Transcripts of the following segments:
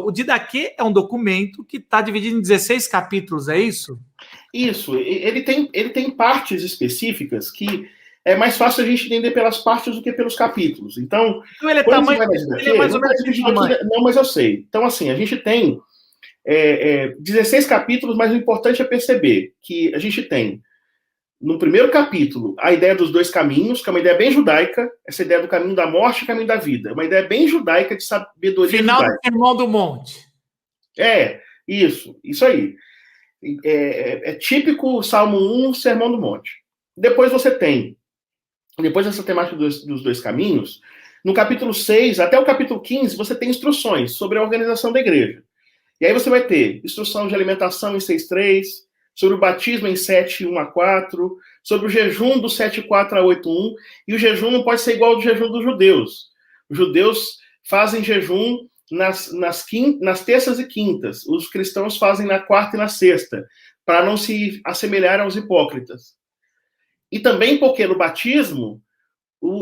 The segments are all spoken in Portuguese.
O Didaquê é um documento que está dividido em 16 capítulos, é isso? Isso. Ele tem partes específicas que é mais fácil a gente entender pelas partes do que pelos capítulos. Então ele é quando tamanho, você vai na Didaquê, ele é mais ou menos de tamanho. não, mas eu sei. Então, assim, a gente tem 16 capítulos, mas o importante é perceber que a gente tem, no primeiro capítulo, a ideia dos dois caminhos, que é uma ideia bem judaica, essa ideia do caminho da morte e caminho da vida. Uma ideia bem judaica de sabedoria Final judaica. do Sermão do Monte. Isso aí. É típico Salmo 1, Sermão do Monte. Depois você tem, depois dessa temática dos dois caminhos, no capítulo 6 até o capítulo 15, você tem instruções sobre a organização da igreja. E aí você vai ter instrução de alimentação em 6.3, sobre o batismo em 7.1-4, sobre o jejum do 7.4 a 8.1, e o jejum não pode ser igual ao jejum dos judeus. Os judeus fazem jejum nas terças e quintas, os cristãos fazem na quarta e na sexta, para não se assemelhar aos hipócritas. E também porque no batismo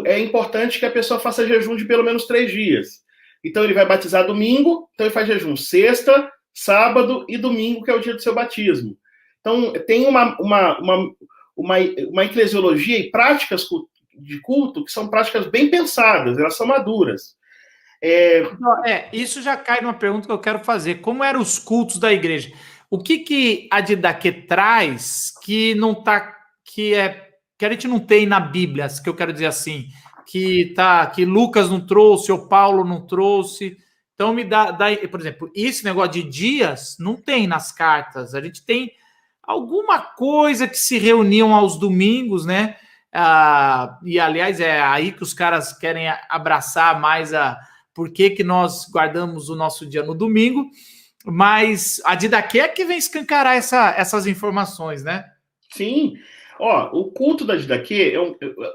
é importante que a pessoa faça jejum de pelo menos 3 dias. Então ele vai batizar domingo, então ele faz jejum sexta, sábado e domingo, que é o dia do seu batismo. Então tem uma eclesiologia e práticas de culto que são práticas bem pensadas, elas são maduras. Isso já cai numa pergunta que eu quero fazer. Como eram os cultos da igreja? O que a Didaquê traz que não tá, que a gente não tem na Bíblia, que eu quero dizer assim, que Lucas não trouxe, ou Paulo não trouxe. Então me dá, por exemplo, esse negócio de dias não tem nas cartas. A gente tem alguma coisa que se reuniam aos domingos, né? E aliás, é aí que os caras querem abraçar mais por que nós guardamos o nosso dia no domingo, mas a Didaquê é que vem escancarar essas informações, né? Sim. O culto da Didaquê,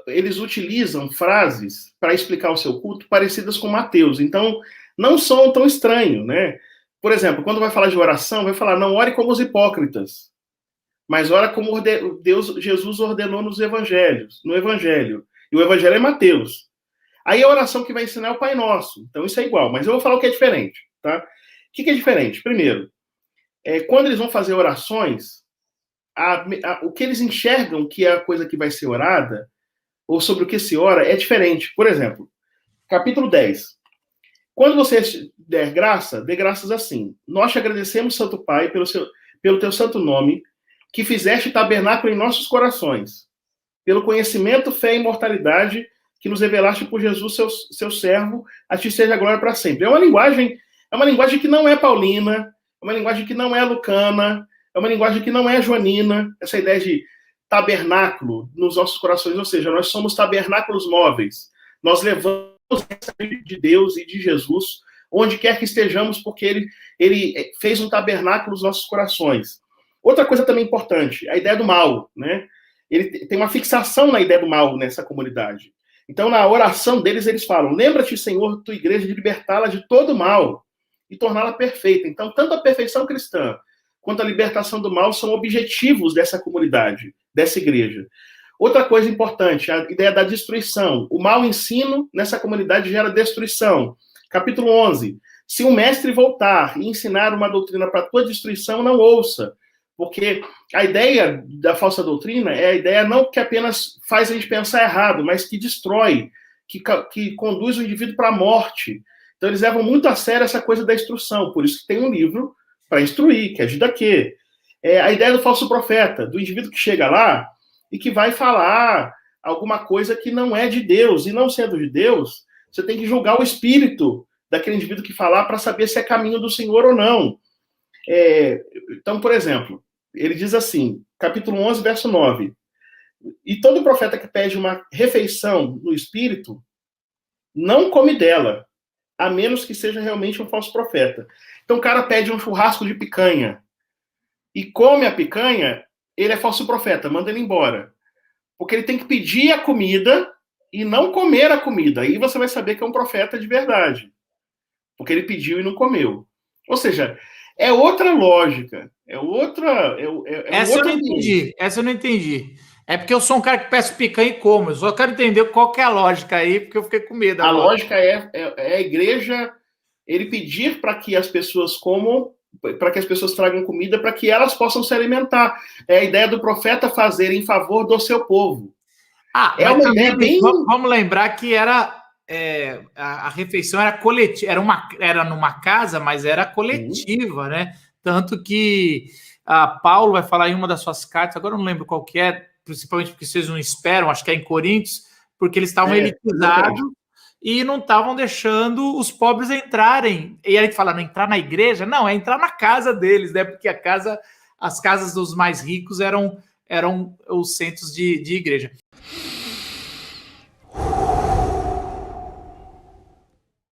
eles utilizam frases para explicar o seu culto parecidas com Mateus, então não são tão estranho, né? Por exemplo, quando vai falar de oração, vai falar, não ore como os hipócritas, mas ora como Jesus ordenou no Evangelho. E o Evangelho é Mateus. Aí a oração que vai ensinar é o Pai Nosso. Então isso é igual, mas eu vou falar o que é diferente, tá? O que é diferente? Primeiro, quando eles vão fazer orações, o que eles enxergam que é a coisa que vai ser orada, ou sobre o que se ora, é diferente. Por exemplo, capítulo 10. Quando você der graça, dê graças assim. Nós te agradecemos, Santo Pai, pelo teu santo nome, que fizeste tabernáculo em nossos corações, pelo conhecimento, fé e imortalidade que nos revelaste por Jesus, seu servo, a ti seja a glória para sempre. É uma linguagem que não é paulina, é uma linguagem que não é lucana, é uma linguagem que não é joanina, essa ideia de tabernáculo nos nossos corações, ou seja, nós somos tabernáculos móveis. Nós levamos de Deus e de Jesus onde quer que estejamos, porque ele fez um tabernáculo nos nossos corações. Outra coisa também importante, a ideia do mal, né? Ele tem uma fixação na ideia do mal nessa comunidade. Então, na oração deles, eles falam, lembra-te, Senhor, tua igreja, de libertá-la de todo mal e torná-la perfeita. Então, tanto a perfeição cristã quanto a libertação do mal são objetivos dessa comunidade, dessa igreja. Outra coisa importante, a ideia da destruição. O mau ensino nessa comunidade gera destruição. Capítulo 11. Se um mestre voltar e ensinar uma doutrina para a tua destruição, não ouça. Porque a ideia da falsa doutrina é a ideia não que apenas faz a gente pensar errado, mas que destrói, que conduz o indivíduo para a morte. Então eles levam muito a sério essa coisa da instrução. Por isso que tem um livro para instruir, que é Didaquê. A ideia do falso profeta, do indivíduo que chega lá e que vai falar alguma coisa que não é de Deus. E não sendo de Deus, você tem que julgar o espírito daquele indivíduo que falar para saber se é caminho do Senhor ou não. Então, por exemplo, ele diz assim, capítulo 11, verso 9, e todo profeta que pede uma refeição no espírito, não come dela, a menos que seja realmente um falso profeta. Então o cara pede um churrasco de picanha, e come a picanha, ele é falso profeta, manda ele embora. Porque ele tem que pedir a comida e não comer a comida. Aí você vai saber que é um profeta de verdade. Porque ele pediu e não comeu. Ou seja, é outra lógica. Essa eu não entendi. É porque eu sou um cara que peço picanha e como. Eu só quero entender qual que é a lógica aí, porque eu fiquei com medo. A lógica é a igreja ele pedir para que as pessoas comam, para que as pessoas tragam comida, para que elas possam se alimentar. É a ideia do profeta fazer em favor do seu povo. É uma ideia bem... Vamos lembrar que era a refeição era coletiva, era numa casa, mas era coletiva, né? Tanto que Paulo vai falar em uma das suas cartas, agora eu não lembro qual que é, principalmente porque vocês não esperam, acho que é em Coríntios, porque eles estavam elitizados e não estavam deixando os pobres entrarem. E aí a gente fala, não entrar na igreja? Não, é entrar na casa deles, né? Porque as casas dos mais ricos eram os centros de igreja.